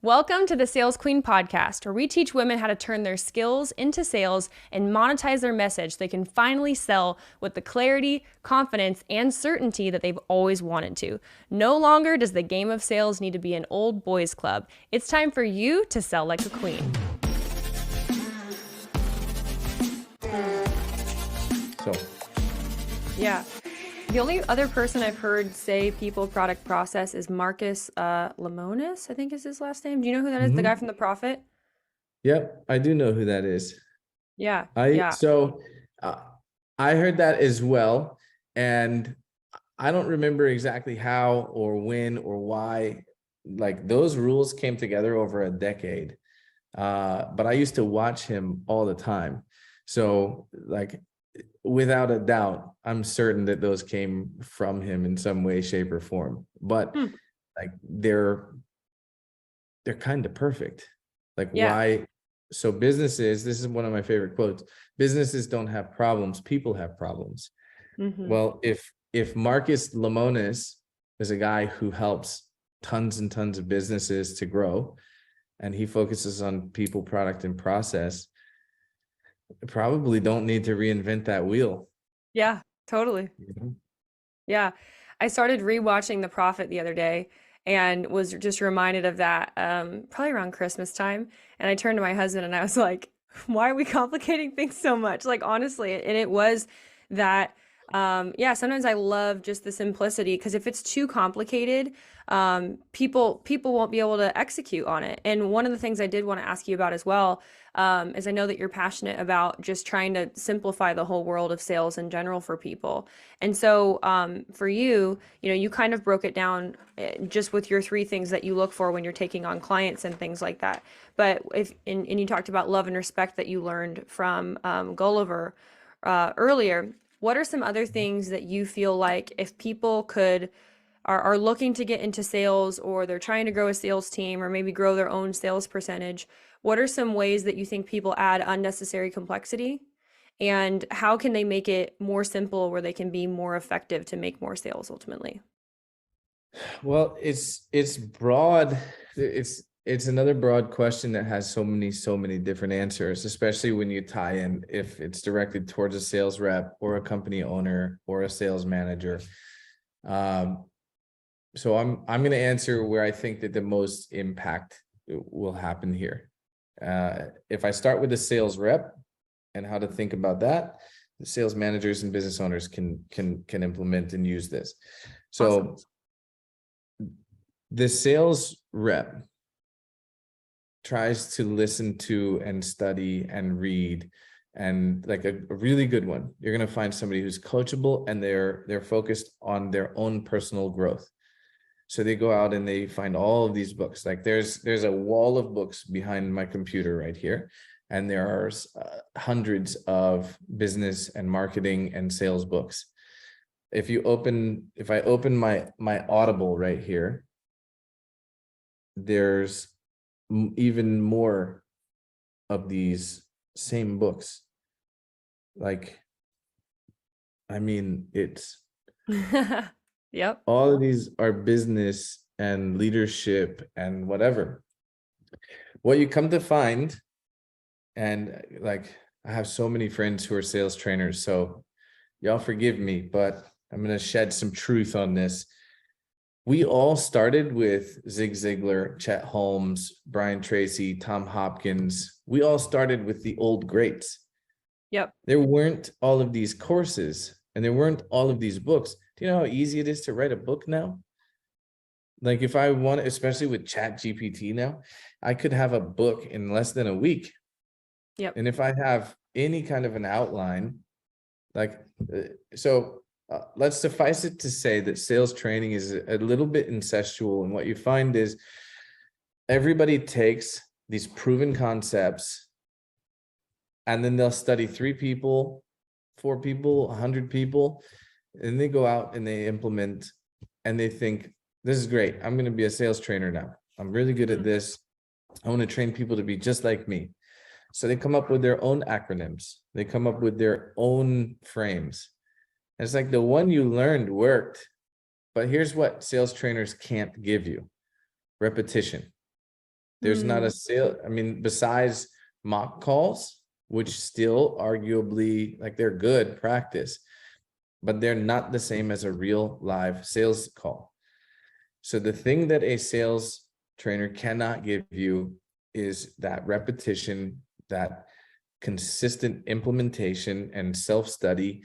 Welcome to the Sales Queen podcast, where we teach women how to turn their skills into sales and monetize their message so they can finally sell with the clarity, confidence, and certainty that they've always wanted to. No longer does the game of sales need to be an old boys club. It's time for you to sell like a queen. Yeah. The only other person I've heard say people, product, process is Marcus Lemonis, I think is his last name. Do you know who that is? The guy from The Prophet? Yep, I do know who that is. Yeah. I heard that as well, and I don't remember exactly how or when or why, like those rules came together over a decade. But I used to watch him all the time. So like, without a doubt, I'm certain that those came from him in some way, shape, or form. But like they're kind of perfect. Like why? So businesses, this is one of my favorite quotes. Businesses don't have problems, people have problems. Well, if Marcus Lemonis is a guy who helps tons and tons of businesses to grow, and he focuses on people, product, and process, probably don't need to reinvent that wheel. Yeah, totally. Yeah. I started rewatching The Prophet the other day and was just reminded of that probably around Christmas time. And I turned to my husband and I was like, why are we complicating things so much? Like, honestly, and it was that, sometimes I love just the simplicity, because if it's too complicated, people won't be able to execute on it. And one of the things I did want to ask you about as well, is I know that you're passionate about just trying to simplify the whole world of sales in general for people. And so for you, you kind of broke it down just with your 3 things that you look for when you're taking on clients and things like that. But and you talked about love and respect that you learned from Gulliver earlier. What are some other things that you feel like if people are looking to get into sales, or they're trying to grow a sales team, or maybe grow their own sales percentage, what are some ways that you think people add unnecessary complexity? And how can they make it more simple where they can be more effective to make more sales ultimately? Well, it's broad. It's another broad question that has so many different answers, especially when you tie in if it's directed towards a sales rep or a company owner or a sales manager. So I'm going to answer where I think that the most impact will happen here. If I start with the sales rep and how to think about that, the sales managers and business owners can implement and use this. So awesome. The sales rep tries to listen to and study and read, and like a really good one, you're going to find somebody who's coachable and they're focused on their own personal growth. So they go out and they find all of these books. Like there's a wall of books behind my computer right here, and there are hundreds of business and marketing and sales books. If I open my Audible right here, there's even more of these same books. Like, I mean, it's Yep. All of these are business and leadership and whatever. What you come to find, and like, I have so many friends who are sales trainers, so y'all forgive me, but I'm going to shed some truth on this. We all started with Zig Ziglar, Chet Holmes, Brian Tracy, Tom Hopkins. We all started with the old greats. Yep. There weren't all of these courses, and there weren't all of these books. Do you know how easy it is to write a book now? Like if I want, especially with Chat GPT now, I could have a book in less than a week. Yep. And if I have any kind of an outline, let's suffice it to say that sales training is a little bit incestual. And what you find is everybody takes these proven concepts, and then they'll study 3 people, 4 people, 100 people, and they go out and they implement, and they think, this is great. I'm going to be a sales trainer now. I'm really good at this. I want to train people to be just like me. So they come up with their own acronyms. They come up with their own frames. And it's like the one you learned worked, but here's what sales trainers can't give you: repetition. There's not a Hmm. sale. I mean, besides mock calls, which still arguably like they're good practice, but they're not the same as a real live sales call. So the thing that a sales trainer cannot give you is that repetition, that consistent implementation and self-study.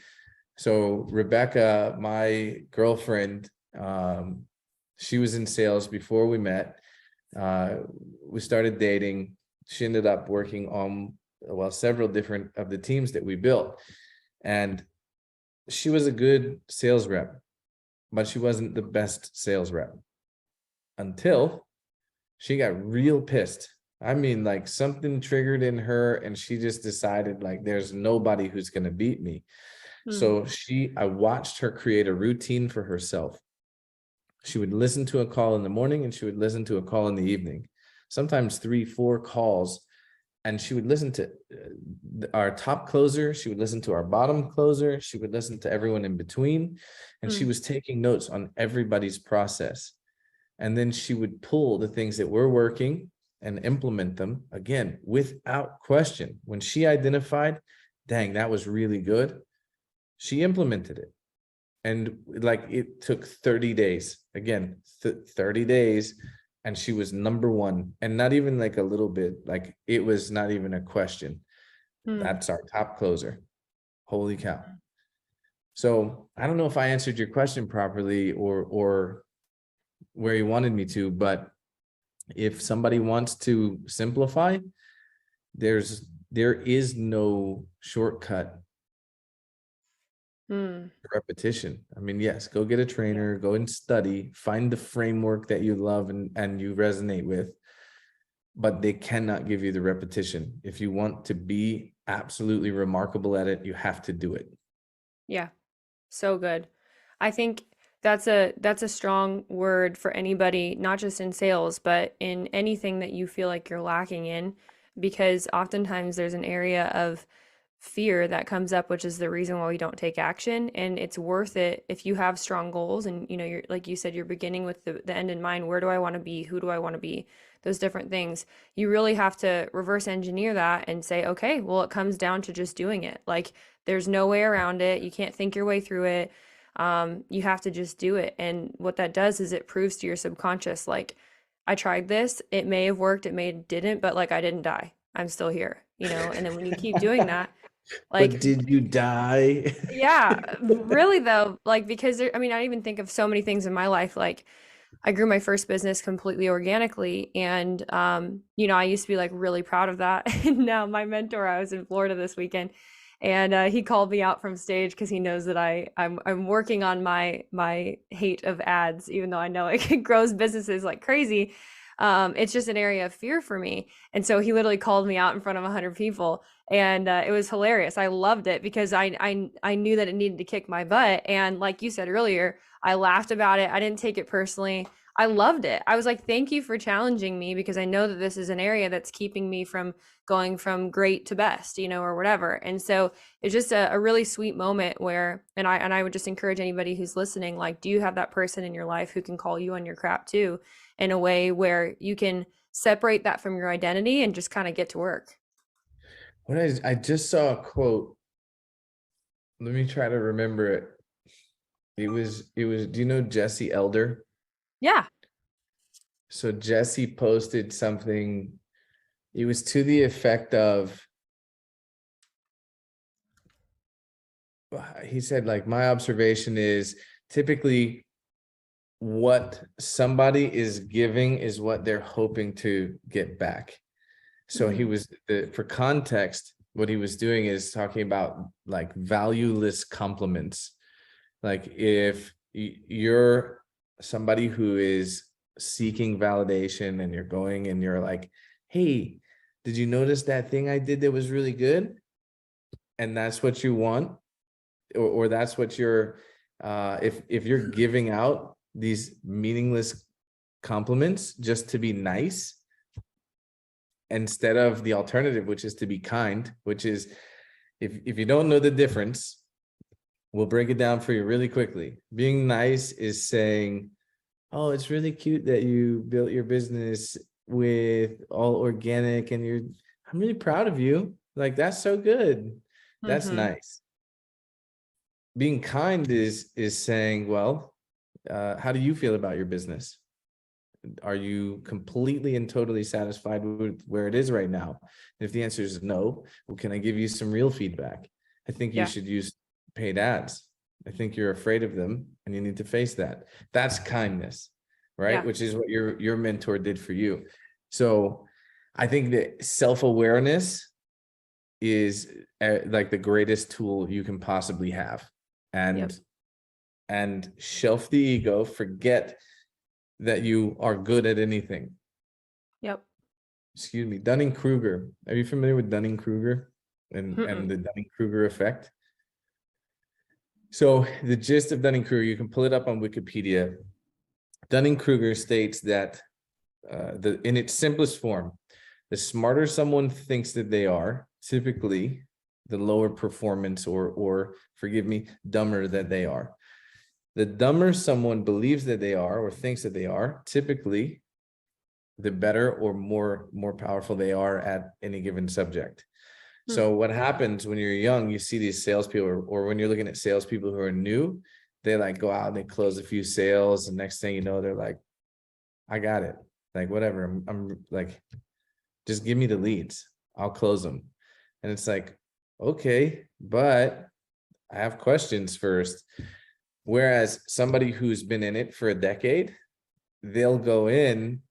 So Rebecca, my girlfriend, she was in sales before we met. We started dating. She ended up working on, well, several different of the teams that we built. And she was a good sales rep, but she wasn't the best sales rep until she got real pissed. I mean, like something triggered in her and she just decided like there's nobody who's going to beat me. Hmm. So I watched her create a routine for herself. She would listen to a call in the morning and she would listen to a call in the evening, sometimes 3, 4 calls. And she would listen to our top closer. She would listen to our bottom closer. She would listen to everyone in between. And she Hmm. was taking notes on everybody's process. And then she would pull the things that were working and implement them again without question. When she identified, dang, that was really good, she implemented it. And like it took 30 days, again, 30 days, and she was number one. And not even like a little bit, like it was not even a question. Hmm. That's our top closer. Holy cow. So I don't know if I answered your question properly or where you wanted me to, but if somebody wants to simplify, there is no shortcut. Hmm. Repetition. I mean, yes, go get a Yeah. trainer, go and study, find the framework that you love and you resonate with, but they cannot give you the repetition. If you want to be absolutely remarkable at it, you have to do it. Yeah. So good. I think that's a strong word for anybody, not just in sales, but in anything that you feel like you're lacking in, because oftentimes there's an area of fear that comes up, which is the reason why we don't take action. And it's worth it if you have strong goals and you're like you said, you're beginning with the end in mind. Where do I want to be? Who do I want to be? Those different things. You really have to reverse engineer that and say, okay, well, it comes down to just doing it. Like there's no way around it. You can't think your way through it. You have to just do it. And what that does is it proves to your subconscious, like, I tried this. It may have worked, it may didn't, but like I didn't die. I'm still here, And then when you keep doing that, But like, did you die? yeah, really though, like because I mean, I even think of so many things in my life. Like, I grew my first business completely organically, and I used to be like really proud of that. And now my mentor, I was in Florida this weekend, and he called me out from stage because he knows that I'm working on my hate of ads, even though I know it grows businesses like crazy. It's just an area of fear for me, and so he literally called me out in front of 100 people, and it was hilarious. I loved it because I knew that it needed to kick my butt, and like you said earlier, I laughed about it. I didn't take it personally. I loved it. I was like, thank you for challenging me because I know that this is an area that's keeping me from going from great to best, or whatever. And so it's just a really sweet moment where, and I would just encourage anybody who's listening, like, do you have that person in your life who can call you on your crap too, in a way where you can separate that from your identity and just kind of get to work? I just saw a quote. Let me try to remember it. It was, do you know Jesse Elder? Yeah. So Jesse posted something. It was to the effect of, he said, like, my observation is typically what somebody is giving is what they're hoping to get back. So he Mm, was for context, what he was doing is talking about like valueless compliments. Like if you're somebody who is seeking validation and you're going and you're like, hey, did you notice that thing I did that was really good? And that's what you want, or that's what you're if you're giving out these meaningless compliments just to be nice instead of the alternative, which is to be kind, which is, if you don't know the difference, we'll break it down for you really quickly. Being nice is saying, oh, it's really cute that you built your business with all organic, and I'm really proud of you. Like, that's so good. That's Mm-hmm. nice. Being kind is saying, well, how do you feel about your business? Are you completely and totally satisfied with where it is right now? And if the answer is no, well, can I give you some real feedback? I think you Yeah. should use paid ads. I think you're afraid of them and you need to face that. That's kindness, right? Yeah. Which is what your mentor did for you. So I think that self-awareness is like the greatest tool you can possibly have. Yep. And shelf the ego, forget that you are good at anything. Yep. Excuse me, Dunning-Kruger. Are you familiar with Dunning-Kruger and Mm-mm. the Dunning-Kruger effect? So the gist of Dunning-Kruger, you can pull it up on Wikipedia. Dunning-Kruger states that in its simplest form, the smarter someone thinks that they are, typically the lower performance or forgive me, dumber that they are. The dumber someone believes that they are or thinks that they are, typically the better or more powerful they are at any given subject. Hmm. So what happens when you're young, you see these salespeople, or when you're looking at salespeople who are new, they like go out and they close a few sales, and next thing you know, they're like, I got it. Like, whatever. I'm like, just give me the leads. I'll close them. And it's like, okay, but I have questions first. Whereas somebody who's been in it for a decade, they'll go in,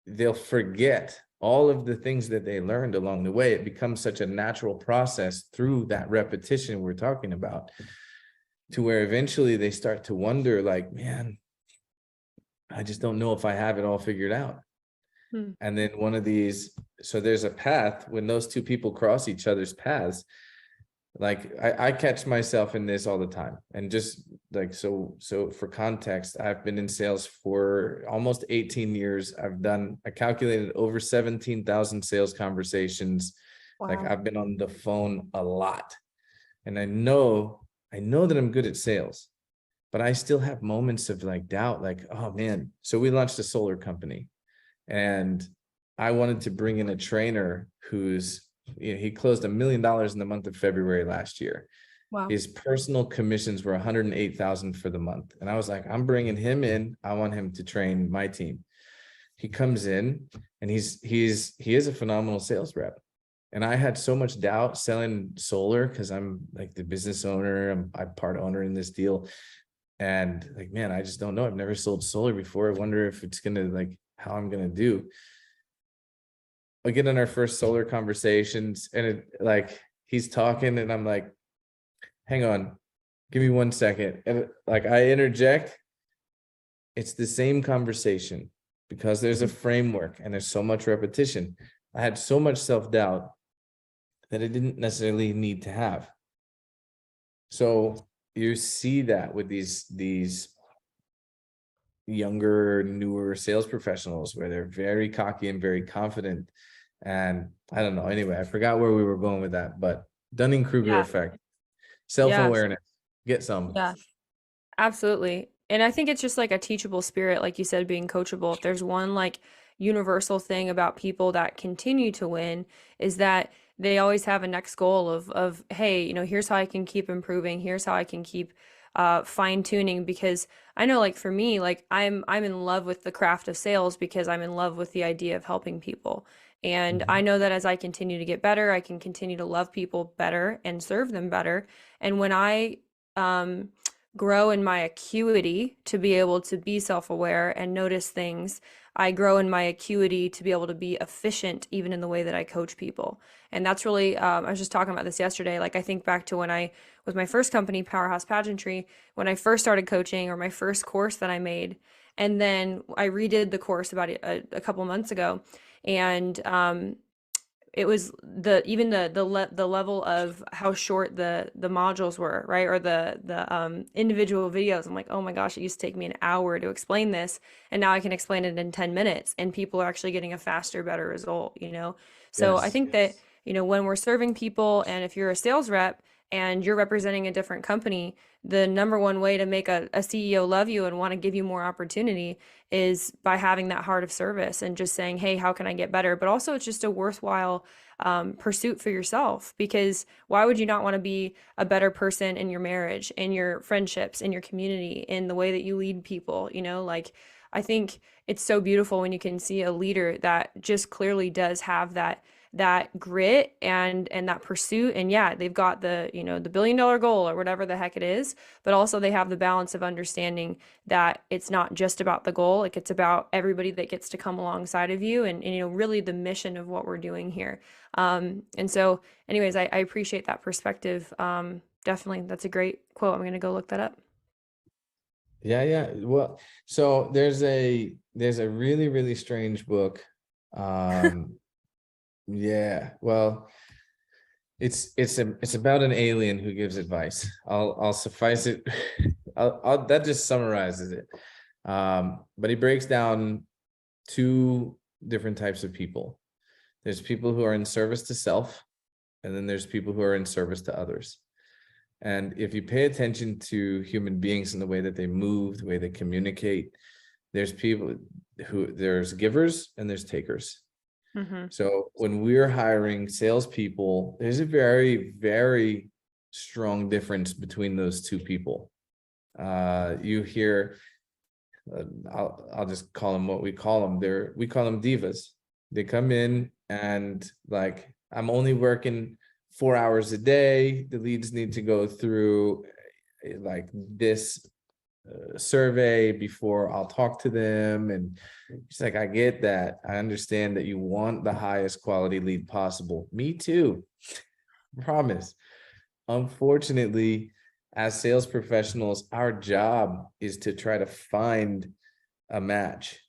they'll forget all of the things that they learned along the way. It becomes such a natural process through that repetition we're talking about, to where eventually they start to wonder, like, man, I just don't know if I have it all figured out. Hmm. And then one of these, so there's a path when those two people cross each other's paths. Like I catch myself in this all the time. And just like, so for context, I've been in sales for almost 18 years. I calculated over 17,000 sales conversations. Like, Wow. I've been on the phone a lot, and I know that I'm good at sales, but I still have moments of like doubt, like, oh man. So we launched a solar company, and I wanted to bring in a trainer he closed $1 million in the month of February last year. Wow. His personal commissions were 108,000 for the month. And I was like, I'm bringing him in. I want him to train my team. He comes in, and he is a phenomenal sales rep. And I had so much doubt selling solar because I'm like the business owner. I'm part owner in this deal. And like, man, I just don't know. I've never sold solar before. I wonder if it's gonna, like, how I'm gonna do. I get in our first solar conversations, and it, like, he's talking, and I'm like, hang on, give me 1 second. And like, I interject. It's the same conversation because there's a framework and there's so much repetition. I had so much self-doubt that I didn't necessarily need to have. So you see that with these younger, newer sales professionals, where they're very cocky and very confident. And I don't know. Anyway, I forgot where we were going with that, but Dunning-Kruger Yeah. effect, Yeah. self-awareness, get some. Yeah. Absolutely. And I think it's just like a teachable spirit, like you said, being coachable. If there's one like universal thing about people that continue to win, is that they always have a next goal of hey, here's how I can keep improving. Here's how I can keep fine tuning. Because I know, like for me, like I'm in love with the craft of sales because I'm in love with the idea of helping people. And I Mhm. know that as I continue to get better, I can continue to love people better and serve them better. And when I um grow in my acuity to be able to be self-aware and notice things, I grow in my acuity to be able to be efficient even in the way that I coach people. And that's really, I was just talking about this yesterday. Like, I think back to when I was my first company, Powerhouse Pageantry, when I first started coaching, or my first course that I made. And then I redid the course about a couple months ago. And it was the level of how short the modules were, right? Or the individual videos. I'm like, oh my gosh, it used to take me an hour to explain this, and now I can explain it in 10 minutes, and people are actually getting a faster, better result. So I Yes. think that, when we're serving people, and if you're a sales rep and you're representing a different company, the number one way to make a CEO love you and want to give you more opportunity is by having that heart of service and just saying, hey, how can I get better? But also, it's just a worthwhile pursuit for yourself, because why would you not want to be a better person in your marriage, in your friendships, in your community, in the way that you lead people? You know, like, I think it's so beautiful when you can see a leader that just clearly does have that grit and that pursuit. And yeah, they've got the, you know, the $1 billion goal or whatever the heck it is, but also they have the balance of understanding that it's not just about the goal, like it's about everybody that gets to come alongside of you, and you know, really the mission of what we're doing here. And so anyways, I appreciate that perspective. Definitely, that's a great quote. I'm gonna go look that up. Yeah. Well, so there's a really, really strange book. Yeah, well, it's about an alien who gives advice. I'll suffice it. That just summarizes it. But he breaks down two different types of people. There's people who are in service to self, and then there's people who are in service to others. And if you pay attention to human beings and the way that they move, the way they communicate, there's there's givers and there's takers. Mm-hmm. So when we're hiring salespeople, there's a very, very strong difference between those two people. You hear, I'll just call them what we call them. We call them divas. They come in and like, I'm only working 4 hours a day. The leads need to go through like this survey before I'll talk to them. And she's like, I get that. I understand that you want the highest quality lead possible. Me too. Promise. Unfortunately, as sales professionals, our job is to try to find a match,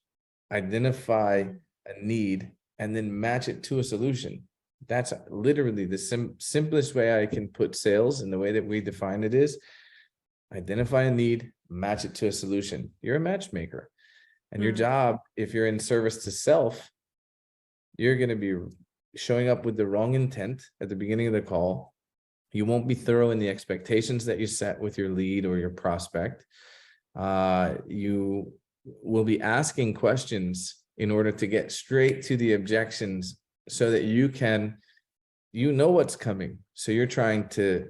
identify a need, and then match it to a solution. That's literally the simplest way I can put sales, and the way that we define it is identify a need, match it to a solution. You're a matchmaker. And your job, if you're in service to self, you're going to be showing up with the wrong intent at the beginning of the call. You won't be thorough in the expectations that you set with your lead or your prospect. You will be asking questions in order to get straight to the objections, so that you know what's coming. So you're trying to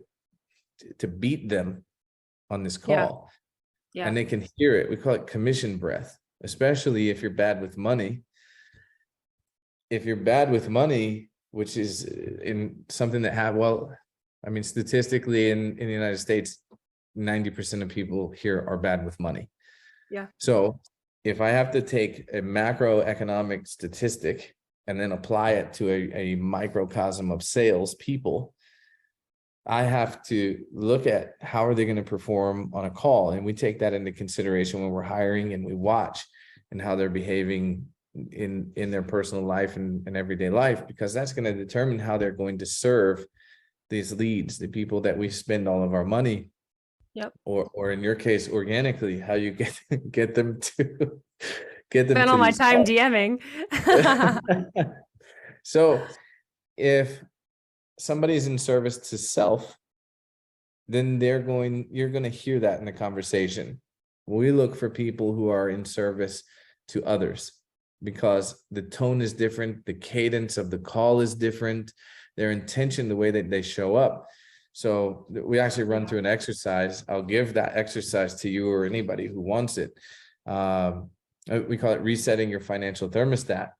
beat them on this Yeah. call. Yeah. And they can hear it. We call it commission breath, especially if you're bad with money. If you're bad with money, which is in something that I mean, statistically in the United States, 90% of people here are bad with money. Yeah. So if I have to take a macroeconomic statistic and then apply it to a microcosm of sales people, I have to look at how are they going to perform on a call. And we take that into consideration when we're hiring, and we watch and how they're behaving in their personal life and everyday life, because that's going to determine how they're going to serve these leads, the people that we spend all of our money. Yep. Or in your case, organically, how you get them to Spend all my these time calls. DMing. So if somebody's in service to self, then you're going to hear that in the conversation. We look for people who are in service to others, because the tone is different, the cadence of the call is different, their intention, the way that they show up. So we actually run through an exercise. I'll give that exercise to you or anybody who wants it. We call it resetting your financial thermostat.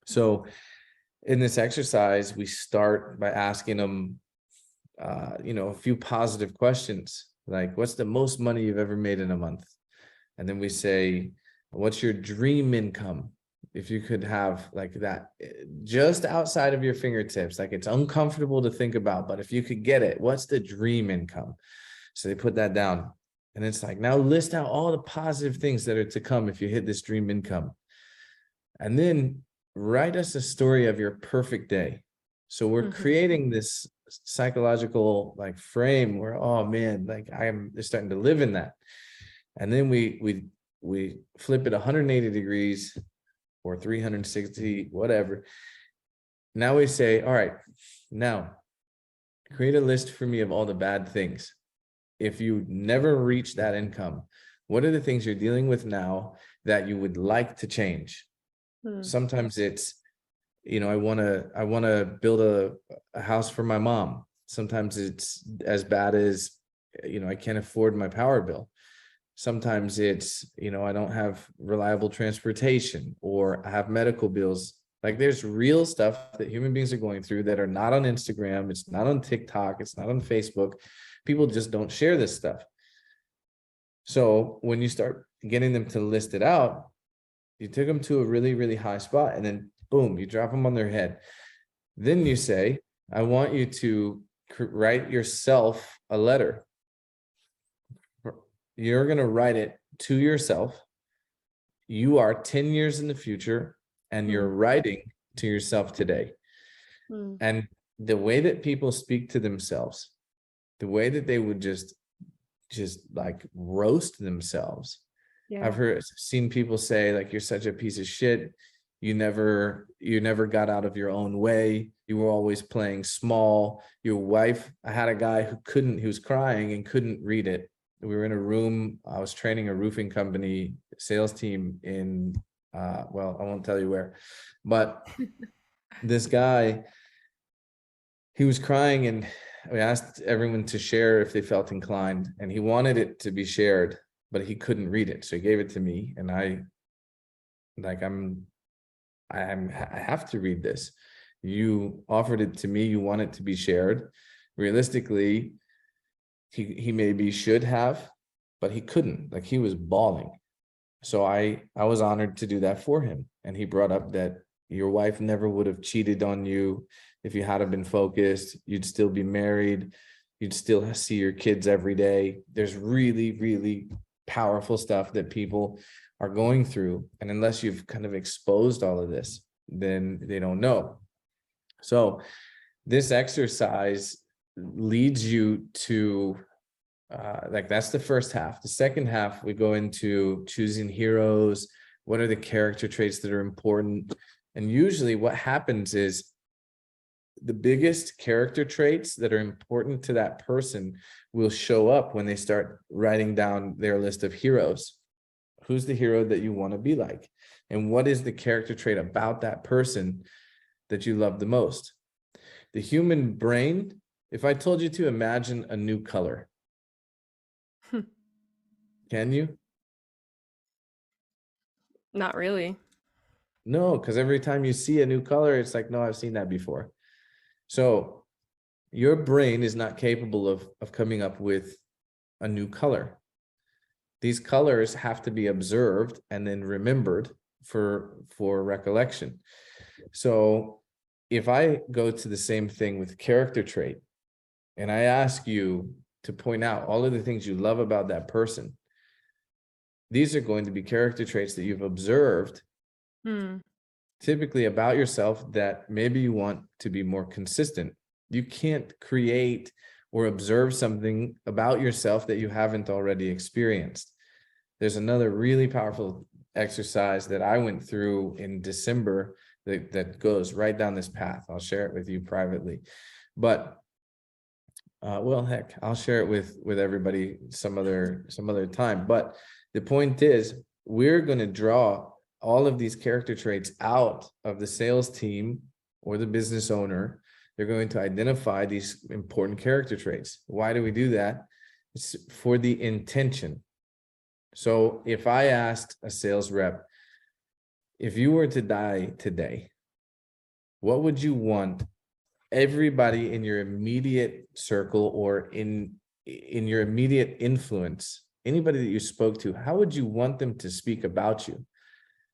So in this exercise, we start by asking them, a few positive questions, like, what's the most money you've ever made in a month? And then we say, what's your dream income? If you could have like that just outside of your fingertips, like it's uncomfortable to think about, but if you could get it, what's the dream income? So they put that down, and it's like, now list out all the positive things that are to come if you hit this dream income. And then write us a story of your perfect day. So we're creating this psychological like frame where, oh man, like I'm starting to live in that. And then we flip it 180 degrees or 360, whatever. Now we say, all right, now create a list for me of all the bad things. if you never reach that income, what are the things you're dealing with now that you would like to change? Sometimes it's, I want to build a house for my mom. Sometimes it's as bad as, I can't afford my power bill. Sometimes it's, I don't have reliable transportation, or I have medical bills. Like, there's real stuff that human beings are going through that are not on Instagram. It's not on TikTok. It's not on Facebook. People just don't share this stuff. So when you start getting them to list it out, you took them to a really, really high spot, and then boom, you drop them on their head. Then you say, I want you to write yourself a letter. You're going to write it to yourself. You are 10 years in the future, and you're writing to yourself today. And the way that people speak to themselves, the way that they would just like roast themselves. Yeah. I've seen people say, like, you're such a piece of shit. You never got out of your own way. You were always playing small. Your wife, I had a guy who was crying and couldn't read it. We were in a room. I was training a roofing company sales team in, well, I won't tell you where, but this guy, he was crying, and we asked everyone to share if they felt inclined, and he wanted it to be shared, but he couldn't read it. So he gave it to me, and I have to read this. You offered it to me. You want it to be shared. Realistically, he maybe should have, but he couldn't. Like, he was bawling. So I was honored to do that for him. And he brought up that your wife never would have cheated on you if you had been focused. You'd still be married. You'd still see your kids every day. There's really, really powerful stuff that people are going through. And unless you've kind of exposed all of this, then they don't know. So this exercise leads you to, like, that's the first half. The second half, we go into choosing heroes. What are the character traits that are important? And usually what happens is the biggest character traits that are important to that person will show up when they start writing down their list of heroes. Who's the hero that you want to be like? And what is the character trait about that person that you love the most? The human brain, if I told you to imagine a new color, can you? Not really. No, because every time you see a new color, it's like, no, I've seen that before. So your brain is not capable of coming up with a new color. These colors have to be observed and then remembered for recollection. So if I go to the same thing with character trait, and I ask you to point out all of the things you love about that person, these are going to be character traits that you've observed typically about yourself that maybe you want to be more consistent. You can't create or observe something about yourself that you haven't already experienced. There's another really powerful exercise that I went through in December that goes right down this path. I'll share it with you privately, but well, heck, I'll share it with everybody some other time. But the point is, we're going to draw all of these character traits out of the sales team or the business owner. They're going to identify these important character traits. Why do we do that? It's for the intention. So if I asked a sales rep, if you were to die today, what would you want everybody in your immediate circle or in your immediate influence, anybody that you spoke to, how would you want them to speak about you?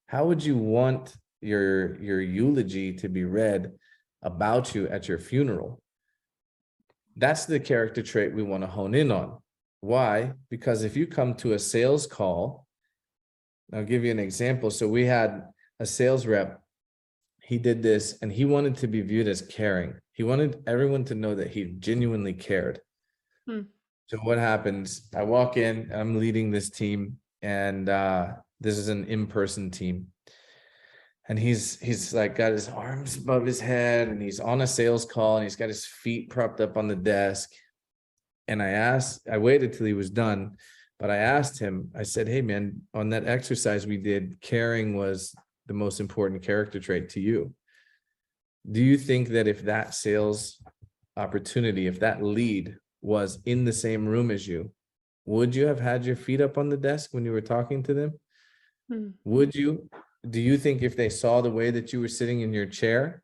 How would you want your eulogy to be read about you at your funeral? That's the character trait we want to hone in on. Why? Because if you come to a sales call, I'll give you an example. So we had a sales rep. He did this and he wanted to be viewed as caring. He wanted everyone to know that he genuinely cared. So what happens? I walk in, I'm leading this team, and this is an in-person team. And he's like got his arms above his head, and he's on a sales call, and he's got his feet propped up on the desk. And I waited till he was done, but I asked him, I said, hey man, on that exercise we did, caring was the most important character trait to you. Do you think that if that sales opportunity, if that lead was in the same room as you, would you have had your feet up on the desk when you were talking to them? Hmm. Would you? Do you think if they saw the way that you were sitting in your chair,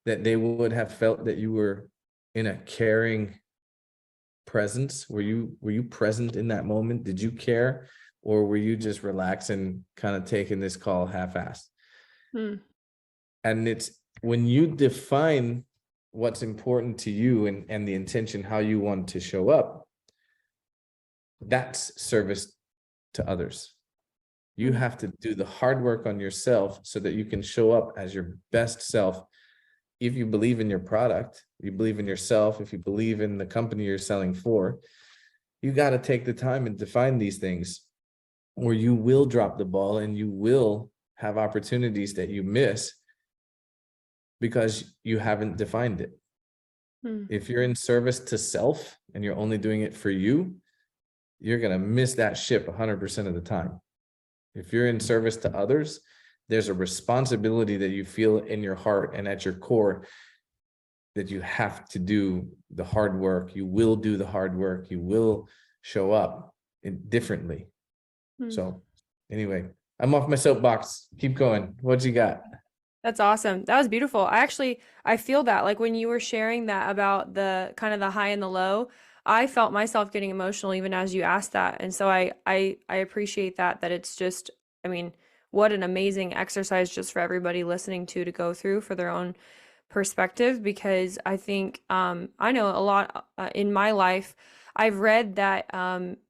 that they would have felt that you were in a caring presence? Were you present in that moment? Did you care? Or were you just relaxing, kind of taking this call half-assed? Hmm. And it's when you define what's important to you and the intention, how you want to show up, that's service to others. You Hmm. have to do the hard work on yourself so that you can show up as your best self. If you believe in your product, you believe in yourself, if you believe in the company you're selling for, you got to take the time and define these things, or you will drop the ball and you will have opportunities that you miss because you haven't defined it. Hmm. If you're in service to self and you're only doing it for you, you're going to miss that ship 100% of the time. If you're in service to others, there's a responsibility that you feel in your heart and at your core that you have to do the hard work. You will do the hard work. You will show up differently. Hmm. So anyway, I'm off my soapbox. Keep going. What you got? That's awesome. That was beautiful. I feel that like when you were sharing that about the kind of the high and the low, I felt myself getting emotional even as you asked that. And so I appreciate that it's just, I mean, what an amazing exercise just for everybody listening to go through for their own perspective, because I think I know a lot in my life. I've read that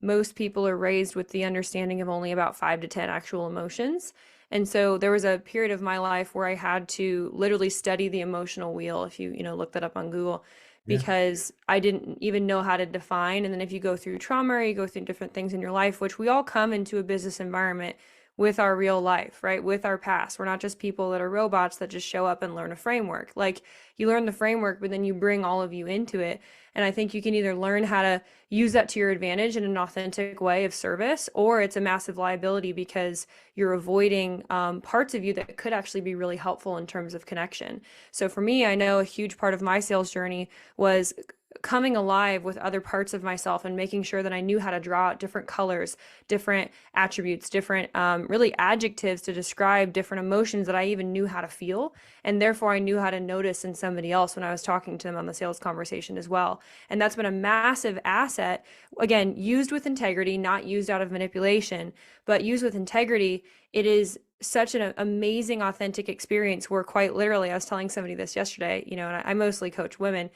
most people are raised with the understanding of only about 5 to 10 actual emotions. And so there was a period of my life where I had to literally study the emotional wheel, if you look that up on Google, Yeah. because I didn't even know how to define. And then if you go through trauma or you go through different things in your life, which we all come into a business environment with our real life, right? With our past. We're not just people that are robots that just show up and learn a framework. Like you learn the framework, but then you bring all of you into it. And I think you can either learn how to use that to your advantage in an authentic way of service, or it's a massive liability because you're avoiding parts of you that could actually be really helpful in terms of connection. So for me, I know a huge part of my sales journey was coming alive with other parts of myself and making sure that I knew how to draw out different colors, different attributes, different really adjectives to describe different emotions that I even knew how to feel. And therefore, I knew how to notice in somebody else when I was talking to them on the sales conversation as well. And that's been a massive asset. Again, used with integrity, not used out of manipulation, but used with integrity. It is such an amazing, authentic experience where quite literally, I was telling somebody this yesterday, and I mostly coach women.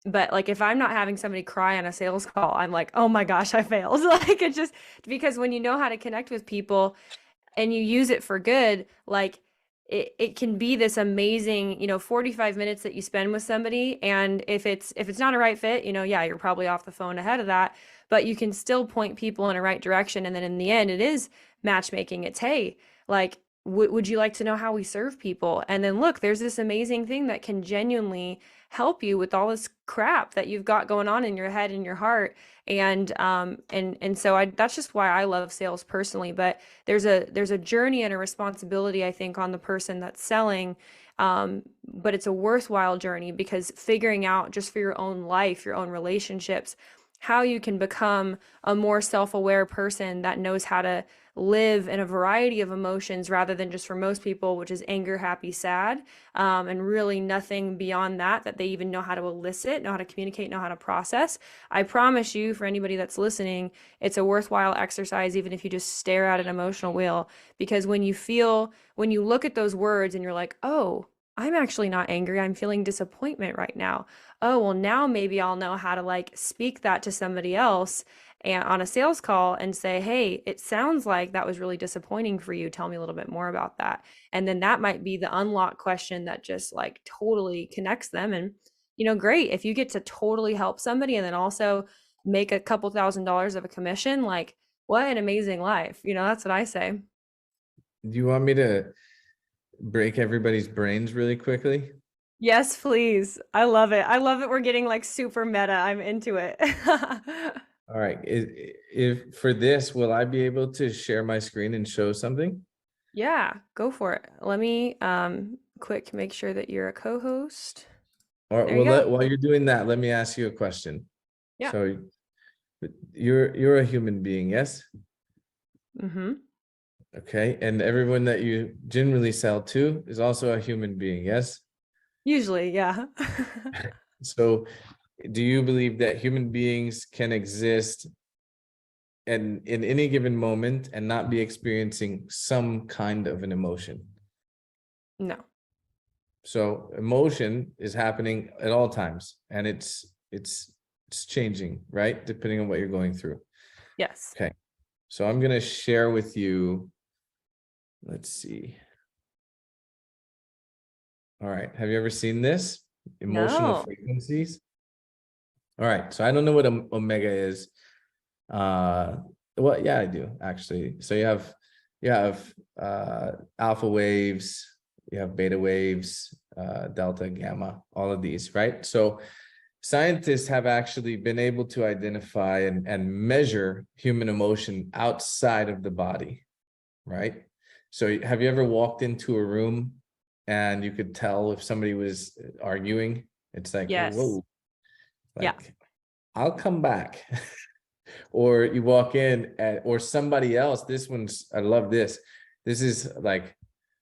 But like if I'm not having somebody cry on a sales call, I'm like, oh my gosh, I failed. Like it just because when you know how to connect with people and you use it for good, like it can be this amazing, 45 minutes that you spend with somebody. And if it's not a right fit, yeah, you're probably off the phone ahead of that, but you can still point people in a right direction. And then in the end, it is matchmaking. It's, hey, like, would you like to know how we serve people? And then look, there's this amazing thing that can genuinely help you with all this crap that you've got going on in your head and your heart. And so that's just why I love sales personally. But there's a journey and a responsibility, I think, on the person that's selling. But it's a worthwhile journey because figuring out just for your own life, your own relationships, how you can become a more self-aware person that knows how to live in a variety of emotions rather than just for most people, which is anger, happy, sad, and really nothing beyond that they even know how to elicit, know how to communicate, know how to process. I promise you, for anybody that's listening, it's a worthwhile exercise, even if you just stare at an emotional wheel, because when you look at those words and you're like, oh, I'm actually not angry. I'm feeling disappointment right now. Oh, well, now maybe I'll know how to like speak that to somebody else and on a sales call and say, hey, it sounds like that was really disappointing for you. Tell me a little bit more about that. And then that might be the unlock question that just like totally connects them. And, great. If you get to totally help somebody and then also make a couple $1,000s of a commission, like what an amazing life. That's what I say. Do you want me to break everybody's brains really quickly? Yes, please. I love it. I love it. We're getting like super meta. I'm into it. All right. If for this, will I be able to share my screen and show something? Yeah, go for it. Let me quick make sure that you're a co-host. Or There you go. while you're doing that, let me ask you a question. Yeah. So you're a human being, yes? Mm-hmm. Okay. And everyone that you generally sell to is also a human being, yes? Usually, yeah. So do you believe that human beings can exist and in any given moment and not be experiencing some kind of an emotion? No. So emotion is happening at all times, and it's changing, right? Depending on what you're going through. Yes. Okay. So I'm going to share with you, let's see. All right. Have you ever seen this? Emotional No. frequencies. All right. So I don't know what omega is. Uh, well, yeah, I do actually. So you have alpha waves, you have beta waves, delta, gamma, all of these, right? So scientists have actually been able to identify and measure human emotion outside of the body, right? So have you ever walked into a room and you could tell if somebody was arguing? It's like, Yes. whoa, Yeah. like I'll come back. Or you walk in or somebody else. This one's, I love this. This is like,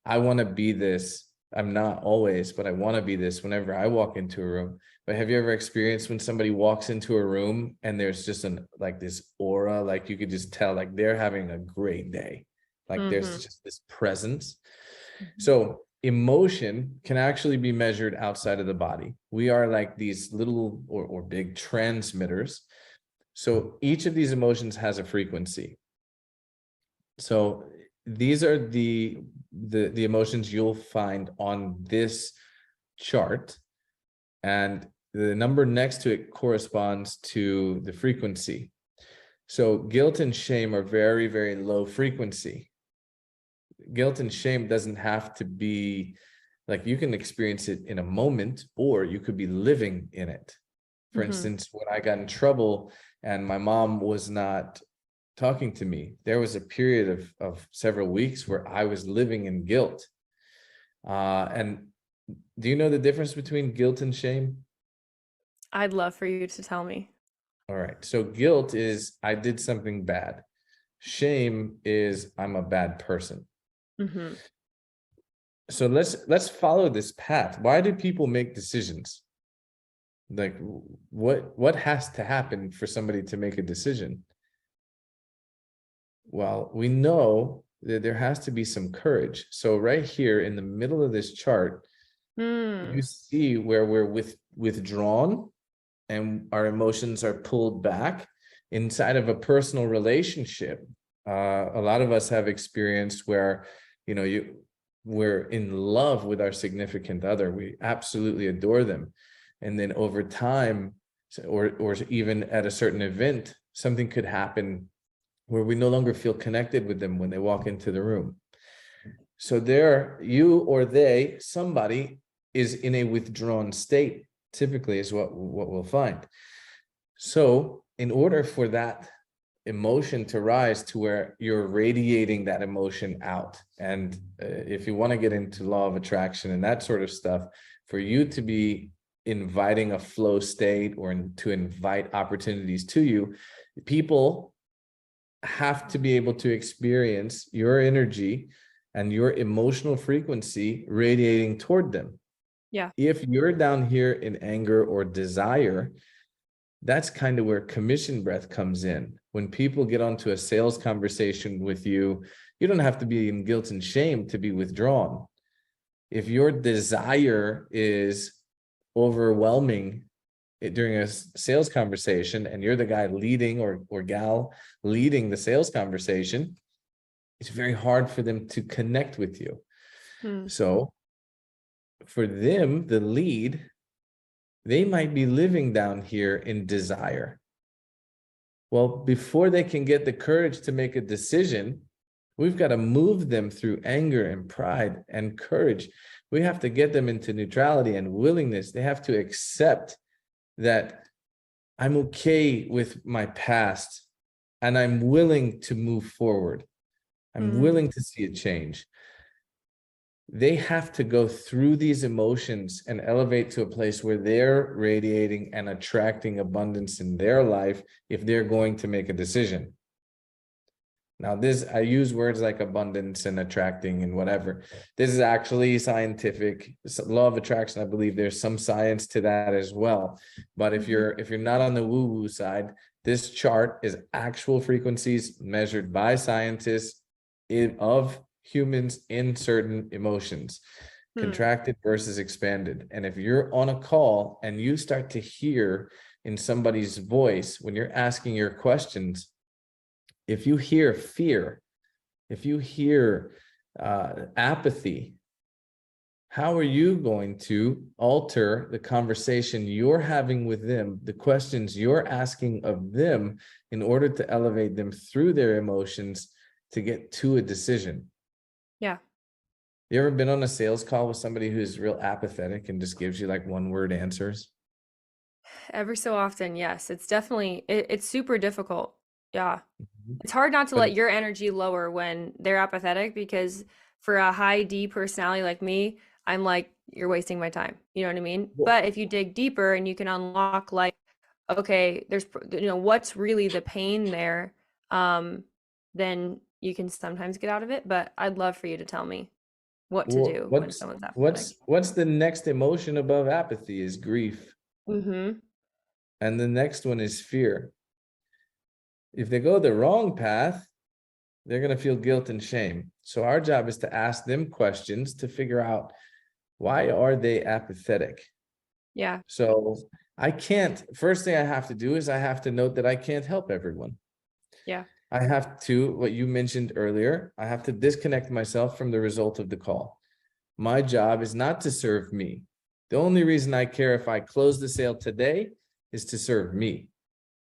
I want to be this. I'm not always, but I want to be this whenever I walk into a room. But have you ever experienced when somebody walks into a room and there's just like this aura, like you could just tell like they're having a great day. Like there's Mm-hmm. just this presence. Mhm. So emotion can actually be measured outside of the body. We are like these little or big transmitters. So each of these emotions has a frequency. So these are the emotions you'll find on this chart, and the number next to it corresponds to the frequency. So guilt and shame are very, very low frequency. Guilt and shame doesn't have to be like, you can experience it in a moment, or you could be living in it. For Mm-hmm. instance, when I got in trouble and my mom was not talking to me, there was a period of several weeks where I was living in guilt. And do you know the difference between guilt and shame? I'd love for you to tell me. All right. So guilt is I did something bad. Shame is I'm a bad person. Mm-hmm. So let's follow this path. Why do people make decisions? Like what has to happen for somebody to make a decision? Well, we know that there has to be some courage. So right here in the middle of this chart, you Mm. see where we're withdrawn and our emotions are pulled back inside of a personal relationship. A lot of us have experienced where, we're in love with our significant other. We absolutely adore them. And then over time, or even at a certain event, something could happen where we no longer feel connected with them when they walk into the room. So there, you or they, somebody is in a withdrawn state, typically is what we'll find. So in order for that emotion to rise to where you're radiating that emotion out, and if you want to get into law of attraction and that sort of stuff, for you to be inviting a flow state or to invite opportunities to you, people have to be able to experience your energy and your emotional frequency radiating toward them. Yeah. If you're down here in anger or desire, that's kind of where commission breath comes in. When people get onto a sales conversation with you, you don't have to be in guilt and shame to be withdrawn. If your desire is overwhelming during a sales conversation and you're the guy leading or gal leading the sales conversation, it's very hard for them to connect with you. Mm. So for them, the lead, they might be living down here in desire. Well, before they can get the courage to make a decision, we've got to move them through anger and pride and courage. We have to get them into neutrality and willingness. They have to accept that I'm okay with my past and I'm willing to move forward. I'm Mm, willing to see a change. They have to go through these emotions and elevate to a place where they're radiating and attracting abundance in their life if they're going to make a decision. Now, this, I use words like abundance and attracting and whatever. This is actually scientific. Law of attraction, I believe there's some science to that as well. But if mhm, you're not on the woo-woo side, this chart is actual frequencies measured by scientists of humans in certain emotions, hmm, contracted versus expanded. And if you're on a call and you start to hear in somebody's voice when you're asking your questions, if you hear fear, if you hear apathy, how are you going to alter the conversation you're having with them, the questions you're asking of them in order to elevate them through their emotions to get to a decision? yeah. You ever been on a sales call with somebody who's real apathetic and just gives you like one word answers? Every so often, yes. It's definitely it's super difficult. Yeah. Mhm. It's hard not to But let your energy lower when they're apathetic because for a high D personality like me, I'm like, you're wasting my time. You know what I mean? well, But if you dig deeper and you can unlock like, okay, what's really the pain there, um, then you can sometimes get out of it. But I'd love for you to tell me what to well, do when what's someone's apathetic. what's the next emotion above apathy is grief, Mm-hmm. and the next one is fear. If they go the wrong path, they're going to feel guilt and shame. So our job is to ask them questions to figure out, why are they apathetic? Yeah. So I can't, first thing I have to do is I have to note that I can't help everyone. Yeah. I have to, what you mentioned earlier, I have to disconnect myself from the result of the call. My job is not to serve me. The only reason I care if I close the sale today is to serve me.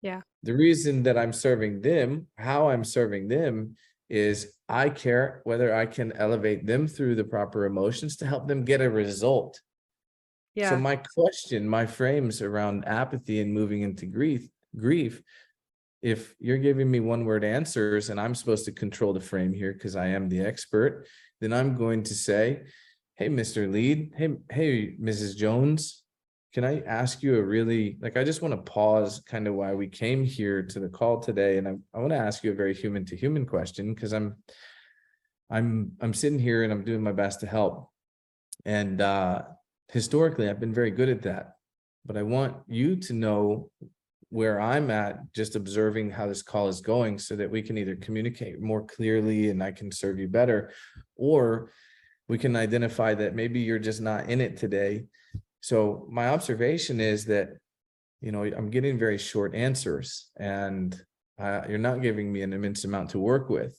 Yeah. The reason that I'm serving them, how I'm serving them, is I care whether I can elevate them through the proper emotions to help them get a result. So Yeah. my question, my frames around apathy and moving into grief, if you're giving me one word answers and I'm supposed to control the frame here because I am the expert, then I'm going to say, hey, Mr. Lead, hey, Mrs. Jones, can I ask you a really, like, I just want to pause kind of why we came here to the call today. And I want to ask you a very human to human question because I'm sitting here and I'm doing my best to help. And historically, I've been very good at that. But I want you to know where I'm at, just observing how this call is going so that we can either communicate more clearly and I can serve you better, or we can identify that maybe you're just not in it today. So my observation is that, I'm getting very short answers and you're not giving me an immense amount to work with.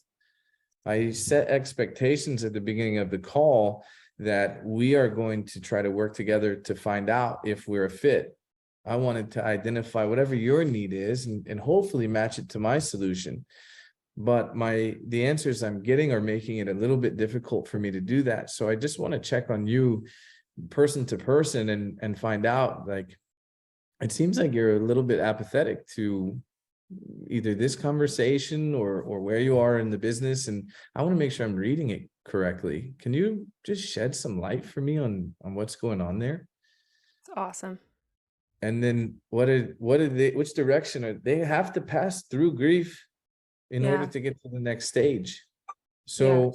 I set expectations at the beginning of the call that we are going to try to work together to find out if we're a fit. I wanted to identify whatever your need is and hopefully match it to my solution. But the answers I'm getting are making it a little bit difficult for me to do that. So I just want to check on you person to person and find out, like, it seems like you're a little bit apathetic to either this conversation or where you are in the business, and I want to make sure I'm reading it correctly. Can you just shed some light for me on what's going on there? It's awesome. And then which direction are they have to pass through grief in order Yeah. to get to the next stage? Yeah. So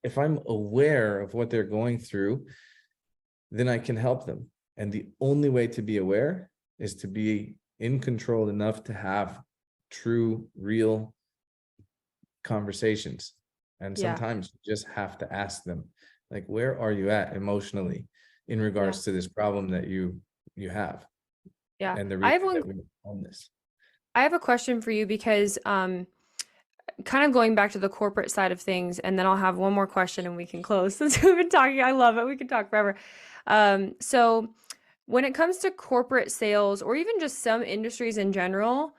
if I'm aware of what they're going through, then I can help them. And the only way to be aware is to be in control enough to have true, real conversations. And Yeah. sometimes you just have to ask them, like, where are you at emotionally in Yeah. regards to this problem that you have Yeah. and the I have reason one that we're on this? I have a question for you because kind of going back to the corporate side of things, and then I'll have one more question and we can close since we've been talking. I love it. We can talk forever. So when it comes to corporate sales or even just some industries in general,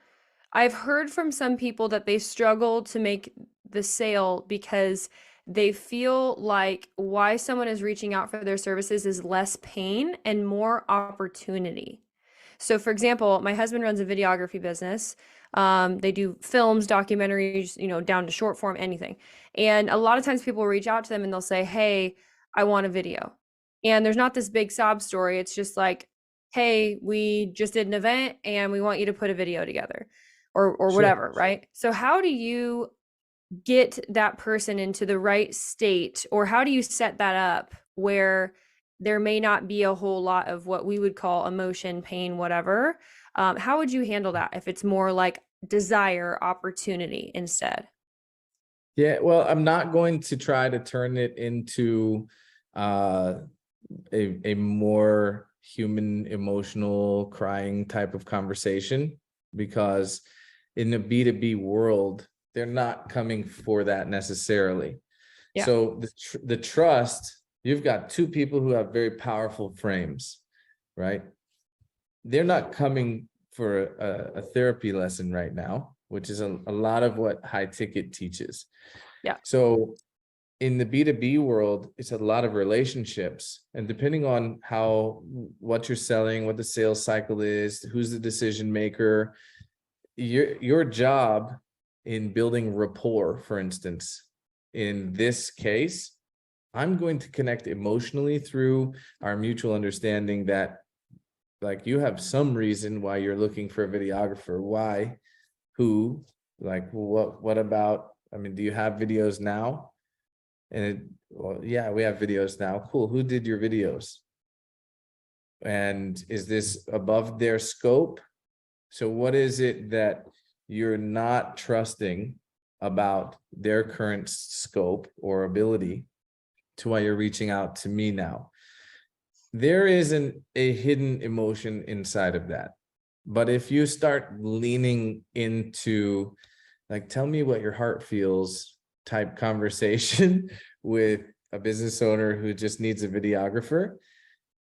I've heard from some people that they struggle to make the sale because they feel like why someone is reaching out for their services is less pain and more opportunity. So, for example, my husband runs a videography business. They do films, documentaries, down to short form, anything. And a lot of times people reach out to them and they'll say, "Hey, I want a video." And there's not this big sob story. It's just like, "Hey, we just did an event and we want you to put a video together," or Sure. whatever, right? So, how do you get that person into the right state, or how do you set that up where there may not be a whole lot of what we would call emotion, pain, whatever? How would you handle that if it's more like desire, opportunity instead? Yeah, well, I'm not going to try to turn it into uh a more human, emotional, crying type of conversation, because in the B2B world, they're not coming for that necessarily. Yeah. So the trust, you've got two people who have very powerful frames, right? They're not coming for a therapy lesson right now, which is a lot of what high ticket teaches. Yeah. So in the B2B world, it's a lot of relationships. And depending on what you're selling, what the sales cycle is, who's the decision maker, your job in building rapport, for instance, in this case, I'm going to connect emotionally through our mutual understanding that, like, you have some reason why you're looking for a videographer. Why? Who? Like, what about, I mean, do you have videos now? Well, yeah, we have videos now. Cool. Who did your videos? And is this above their scope? So what is it that you're not trusting about their current scope or ability to why you're reaching out to me now? There isn't a hidden emotion inside of that. But if you start leaning into, like, tell me what your heart feels type conversation with a business owner who just needs a videographer,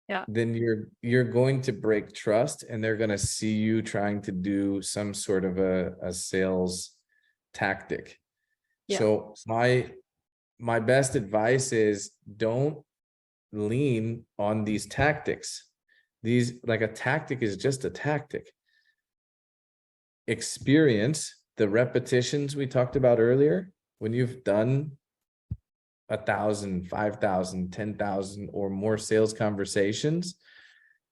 Yeah. then you're going to break trust, and they're going to see you trying to do some sort of a sales tactic. Yeah. So my best advice is, don't lean on these tactics. These, like, a tactic is just a tactic. Experience the repetitions we talked about earlier. When you've done 1,000, 5,000, 10,000 or more sales conversations,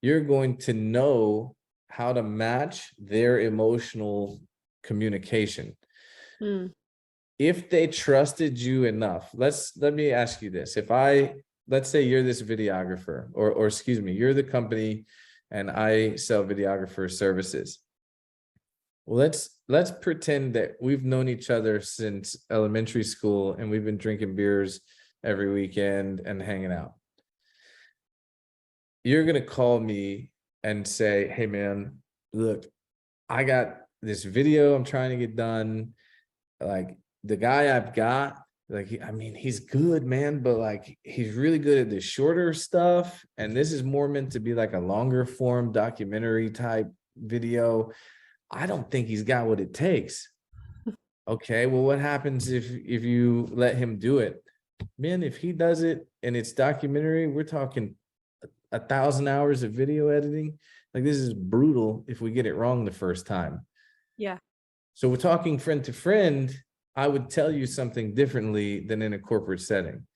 you're going to know how to match their emotional communication. Mm. If they trusted you enough, let me ask you this. Let's say you're this videographer, or excuse me, you're the company and I sell videographer services. Well, let's pretend that we've known each other since elementary school and we've been drinking beers every weekend and hanging out. You're going to call me and say, "Hey man, look, I got this video I'm trying to get done. Like, the guy I've got, like, I mean, he's good, man, but like, he's really good at the shorter stuff. And this is more meant to be like a longer form documentary type video. I don't think he's got what it takes." Okay, well, what happens if you let him do it? Man, if he does it and it's documentary, we're talking 1,000 hours of video editing. Like, this is brutal if we get it wrong the first time. Yeah. So we're talking friend to friend. I would tell you something differently than in a corporate setting.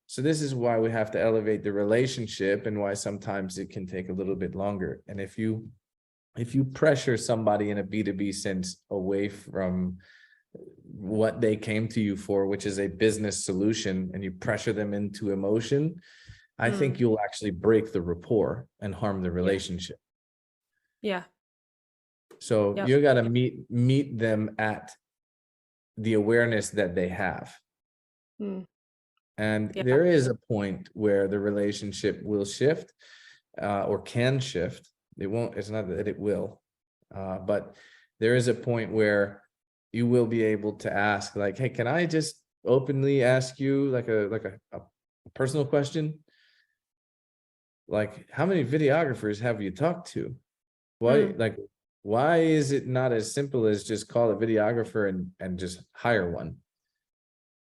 So this is why we have to elevate the relationship, and why sometimes it can take a little bit longer. And if you pressure somebody in a B2B sense away from what they came to you for, which is a business solution, and you pressure them into emotion, I think Mm. you'll actually break the rapport and harm the Yeah. relationship. Yeah. So Yep. you got to meet them at the awareness that they have. Mm. And Yeah. there is a point where the relationship will shift, or can shift. It won't, it's not that it will, but there is a point where you will be able to ask, like, "Hey, can I just openly ask you like a personal question? Like, how many videographers have you talked to? Why, Mm. like, why is it not as simple as just call a videographer and just hire one?"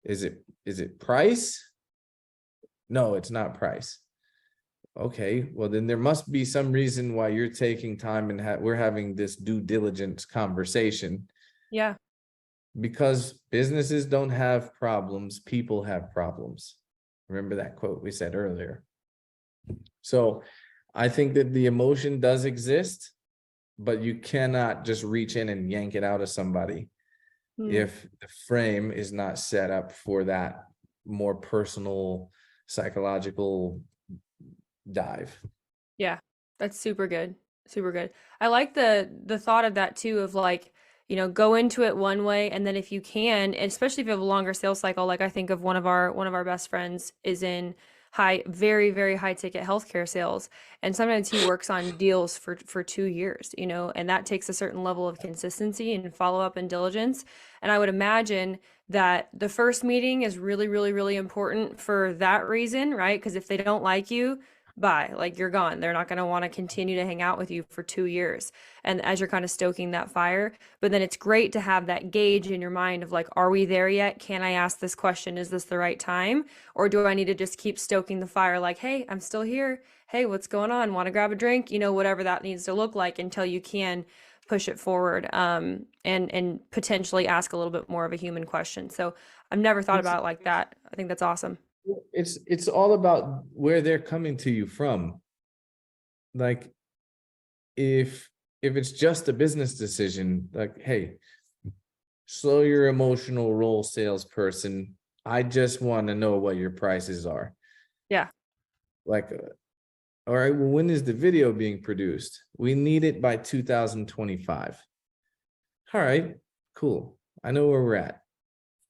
Is it price? No, it's not price. Okay, well then there must be some reason why you're taking time and we're having this due diligence conversation. Yeah. Because businesses don't have problems, people have problems. Remember that quote we said earlier. So I think that the emotion does exist, but you cannot just reach in and yank it out of somebody Mm. if the frame is not set up for that more personal, psychological dive. Yeah, that's super good. Super good. I like the thought of that too, of like, go into it one way, and then if you can, and especially if you have a longer sales cycle, like I think of one of our best friends is in very, very high ticket healthcare sales. And sometimes he works on deals for 2 years, and that takes a certain level of consistency and follow up and diligence. And I would imagine that the first meeting is really, really, really important for that reason, right? Because if they don't like you, bye, like you're gone. They're not going to want to continue to hang out with you for 2 years. And as you're kind of stoking that fire, but then it's great to have that gauge in your mind of like, are we there yet? Can I ask this question? Is this the right time? Or do I need to just keep stoking the fire? Like, hey, I'm still here. Hey, what's going on? Want to grab a drink? Whatever that needs to look like until you can push it forward, and potentially ask a little bit more of a human question. So I've never thought It's about it like that. I think that's awesome. it's all about where they're coming to you from. Like if it's just a business decision, like, hey, slow your emotional roll, salesperson. I just want to know what your prices are. Yeah. Like, all right, well, when is the video being produced? We need it by 2025. All right, cool. I know where we're at.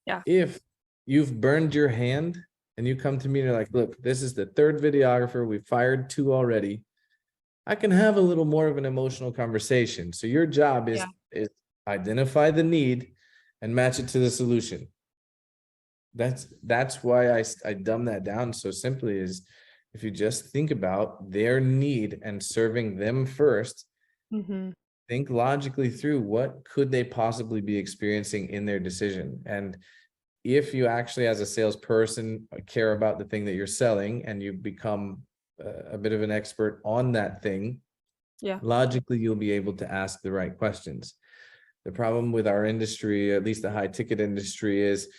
Yeah. If you've burned your hand and you come to me and you're like, look, this is the third videographer. We fired 2 already. I can have a little more of an emotional conversation. So your job is Yeah. identify the need and match it to the solution. That's why I dumb that down so simply, is if you just think about their need and serving them first, Mm-hmm. think logically through what could they possibly be experiencing in their decision. And if you actually, as a salesperson, care about the thing that you're selling and you become a bit of an expert on that thing, Yeah. logically you'll be able to ask the right questions. The problem with our industry, at least the high ticket industry, is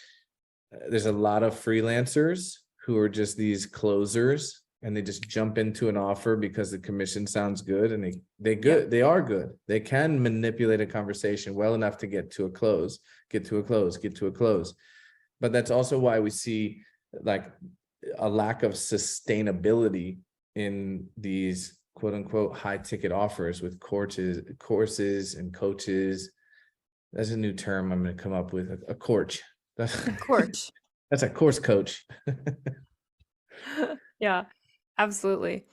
there's a lot of freelancers who are just these closers, and they just jump into an offer because the commission sounds good, and Yep. they are good. They can manipulate a conversation well enough to get to a close. But that's also why we see like a lack of sustainability in these quote unquote high ticket offers with courses and coaches. That's a new term I'm going to come up with, a coach. Of course. That's a course coach. Yeah, absolutely.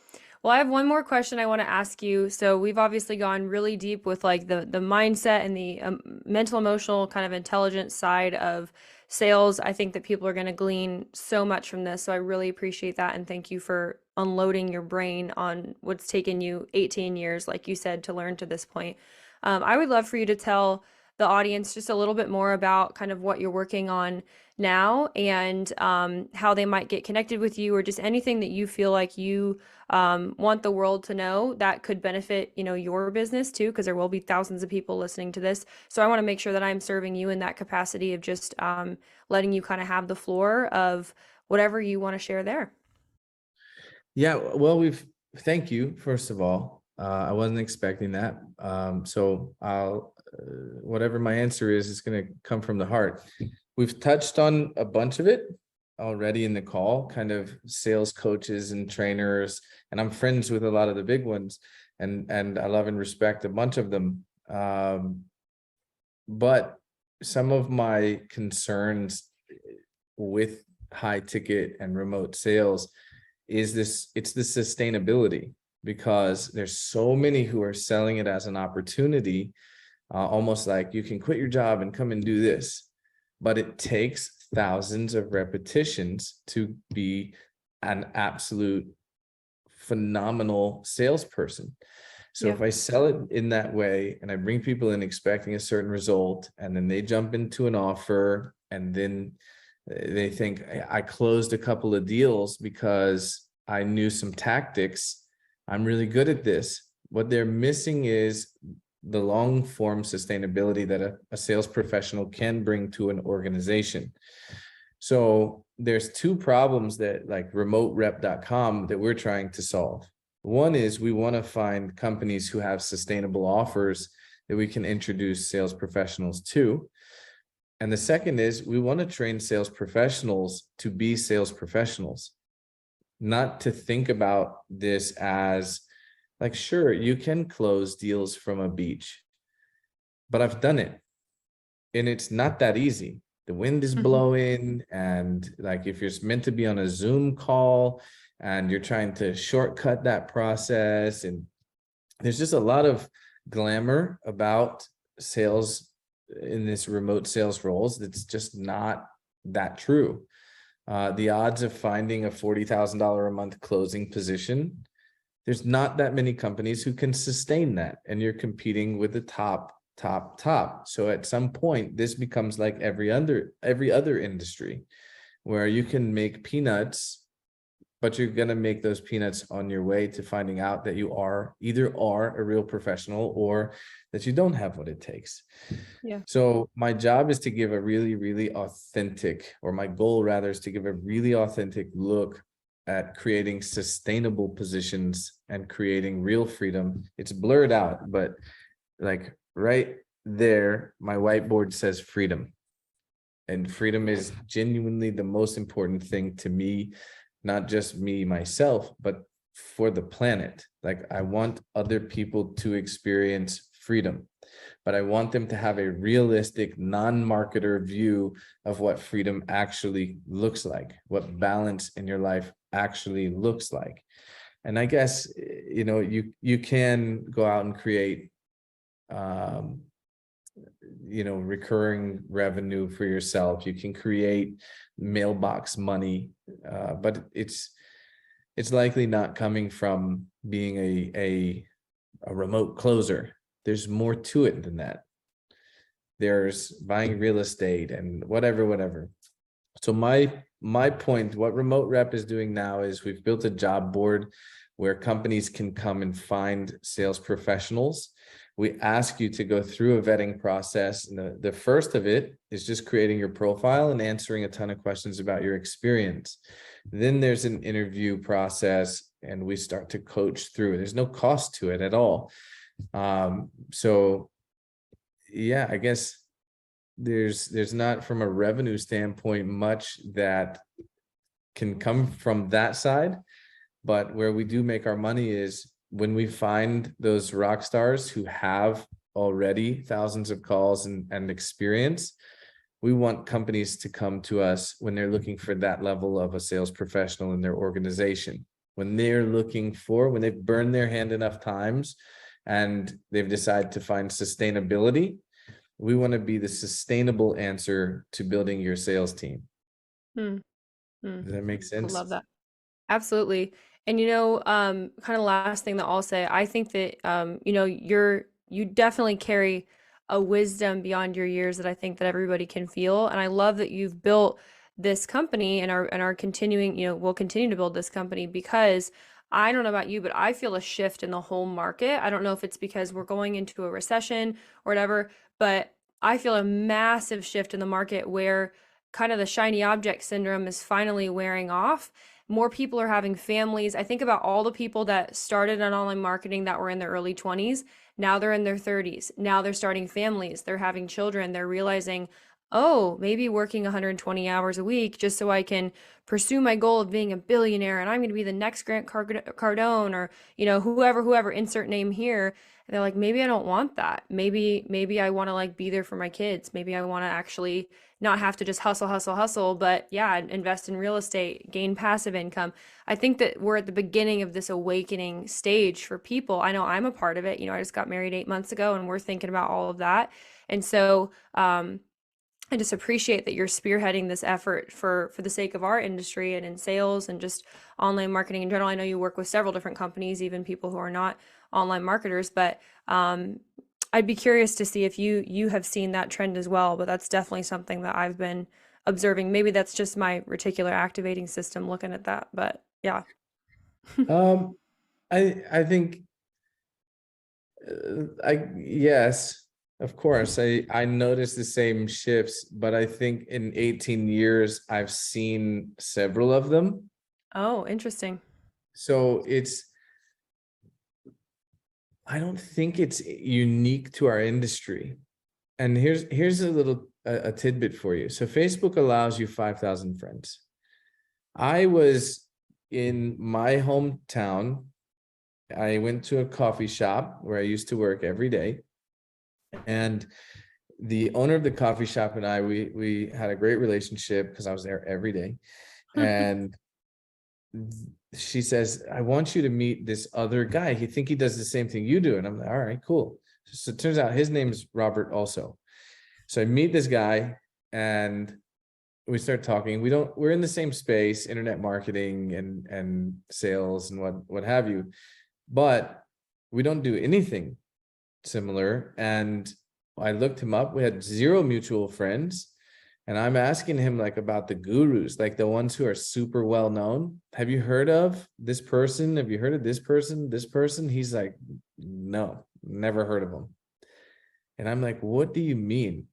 Well, I have one more question I want to ask you. So we've obviously gone really deep with like the mindset and the mental, emotional kind of intelligence side of sales. I think that people are going to glean so much from this. So I really appreciate that. And thank you for unloading your brain on what's taken you 18 years, like you said, to learn to this point. I would love for you to tell the audience just a little bit more about kind of what you're working on now, and how they might get connected with you, or just anything that you feel like you want the world to know that could benefit, your business too, because there will be thousands of people listening to this. So I want to make sure that I'm serving you in that capacity of just letting you kind of have the floor of whatever you want to share there. Yeah, well, thank you, first of all. I wasn't expecting that. So I'll, whatever my answer is, it's going to come from the heart. We've touched on a bunch of it already in the call, kind of sales coaches and trainers, and I'm friends with a lot of the big ones, and I love and respect a bunch of them. But some of my concerns with high ticket and remote sales it's the sustainability, because there's so many who are selling it as an opportunity, almost like you can quit your job and come and do this, but it takes thousands of repetitions to be an absolute phenomenal salesperson. So Yeah. if I sell it in that way and I bring people in expecting a certain result, and then they jump into an offer, and then They think I closed a couple of deals because I knew some tactics. I'm really good at this. What they're missing is the long form sustainability that a sales professional can bring to an organization. So there's two problems that like remoterep.com that we're trying to solve. One is we want to find companies who have sustainable offers that we can introduce sales professionals to. And the second is we want to train sales professionals to be sales professionals, not to think about this as like, sure, you can close deals from a beach, but I've done it and it's not that easy. The wind is Mhm. blowing, and like if you're meant to be on a Zoom call and you're trying to shortcut that process, and there's just a lot of glamour about sales in this remote sales roles that's just not that true. The odds of finding a $40,000 a month closing position, there's not that many companies who can sustain that, and you're competing with the top. So at some point, this becomes like every other industry where you can make peanuts, but you're going to make those peanuts on your way to finding out that you are a real professional or that you don't have what it takes. Yeah. So my job is to give a really, really authentic, or my goal rather is to give a really authentic look at creating sustainable positions and creating real freedom. It's blurred out, but like right there, my whiteboard says freedom. And freedom is genuinely the most important thing to me, not just me, myself, but for the planet. Like I want other people to experience freedom, but I want them to have a realistic, non-marketer view of what freedom actually looks like, what balance in your life actually looks like. And I guess, you can go out and create, recurring revenue for yourself. You can create mailbox money, but it's likely not coming from being a remote closer. There's more to it than that. There's buying real estate and whatever. So my point, what Remote Rep is doing now is we've built a job board where companies can come and find sales professionals. We ask you to go through a vetting process. And the first of it is just creating your profile and answering a ton of questions about your experience. Then there's an interview process and we start to coach through. There's no cost to it at all. So yeah, I guess there's not, from a revenue standpoint, much that can come from that side. But where we do make our money is when we find those rock stars who have already thousands of calls and experience. We want companies to come to us when they're looking for that level of a sales professional in their organization. When they've burned their hand enough times and they've decided to find sustainability, we want to be the sustainable answer to building your sales team. Hmm. Hmm. Does that make I sense? love that. Absolutely. And kind of last thing that I'll say, I think that you definitely carry a wisdom beyond your years that I think that everybody can feel. And I love that you've built this company and are continuing, will continue to build this company, because I don't know about you, but I feel a shift in the whole market. I don't know if it's because we're going into a recession or whatever, but I feel a massive shift in the market where kind of the shiny object syndrome is finally wearing off. More people are having families. I think about all the people that started on online marketing that were in their early 20s. Now they're in their 30s. Now they're starting families. They're having children. They're realizing, oh, maybe working 120 hours a week just so I can pursue my goal of being a billionaire, and I'm going to be the next Grant Cardone, or whoever, insert name here. And they're like, maybe I don't want that. Maybe I want to like be there for my kids. Maybe I want to actually not have to just hustle, but yeah, invest in real estate, gain passive income. I think that we're at the beginning of this awakening stage for people. I know I'm a part of it. I just got married 8 months ago and we're thinking about all of that. And so, I just appreciate that you're spearheading this effort for the sake of our industry and in sales and just online marketing in general. I know you work with several different companies, even people who are not online marketers, but I'd be curious to see if you have seen that trend as well. But that's definitely something that I've been observing. Maybe that's just my reticular activating system looking at that, but yeah. Um, I think I yes, of course. I noticed the same shifts, but I think in 18 years I've seen several of them. Oh, interesting. So I don't think it's unique to our industry. And here's a little a tidbit for you. So Facebook allows you 5,000 friends. I was in my hometown. I went to a coffee shop where I used to work every day, and the owner of the coffee shop and I, we had a great relationship because I was there every day. And she says, I want you to meet this other guy. He think he does the same thing you do. And I'm like, all right, cool. So it turns out his name's Robert also. So I meet this guy and we start talking. We're in the same space, internet marketing and sales and what have you, but we don't do anything similar. And I looked him up. We had zero mutual friends. And I'm asking him like about the gurus, like the ones who are super well known. Have you heard of this person? Have you heard of this person? This person? He's like, no, never heard of him. And I'm like, what do you mean?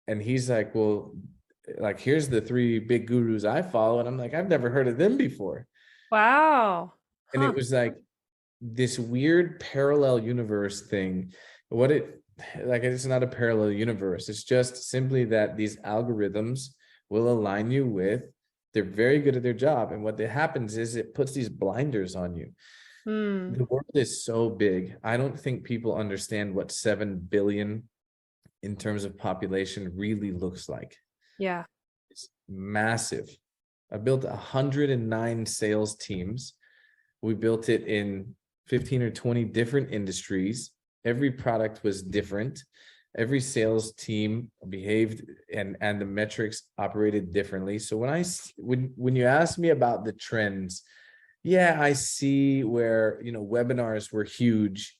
And he's like, well, like, here's the three big gurus I follow. And I'm like, I've never heard of them before. Wow. And Huh. it was like this weird parallel universe thing. What it like, it's not a parallel universe. It's just simply that these algorithms will align you with, they're very good at their job. And what happens is it puts these blinders on you. Hmm. The world is so big. I don't think people understand what 7 billion in terms of population really looks like. Yeah. It's massive. I built 109 sales teams. We built it in 15 or 20 different industries. Every product was different. Every sales team behaved and the metrics operated differently. So when you ask me about the trends, yeah, I see where, webinars were huge.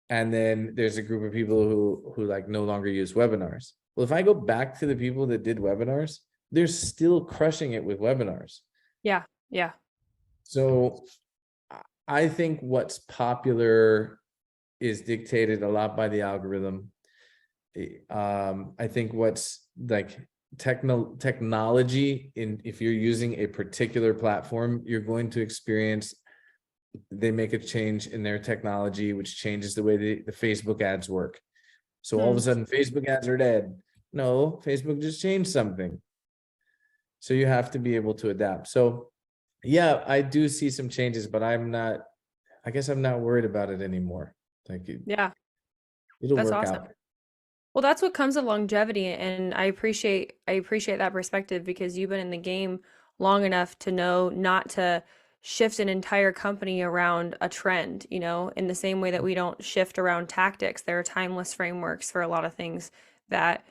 And then there's a group of people who like no longer use webinars. Well, if I go back to the people that did webinars, they're still crushing it with webinars. Yeah. Yeah. So I think what's popular is dictated a lot by the algorithm. I think what's like technology if you're using a particular platform, you're going to experience, they make a change in their technology, which changes the way the Facebook ads work. So all of a sudden Facebook ads are dead. No, Facebook just changed something. So you have to be able to adapt. So yeah, I do see some changes, but I guess I'm not worried about it anymore. Thank you. Yeah. It'll That's work awesome. out. Well, that's what comes with longevity, and I appreciate that perspective because you've been in the game long enough to know not to shift an entire company around a trend, in the same way that we don't shift around tactics. There are timeless frameworks for a lot of things that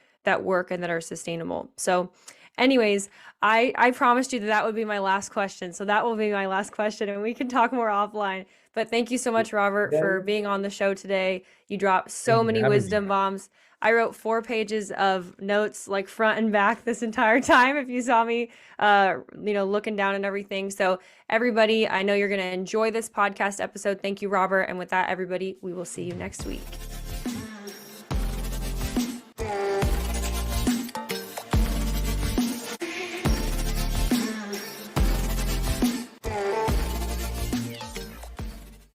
work and that are sustainable. So, anyways, I promised you that that would be my last question. So that will be my last question, and we can talk more offline. But thank you so much, Robert, for Then being on the show today. You dropped thank so you for many having me. wisdom bombs. I wrote 4 pages of notes, like front and back, this entire time. If you saw me, looking down and everything. So everybody, I know you're going to enjoy this podcast episode. Thank you, Robert. And with that, everybody, we will see you next week.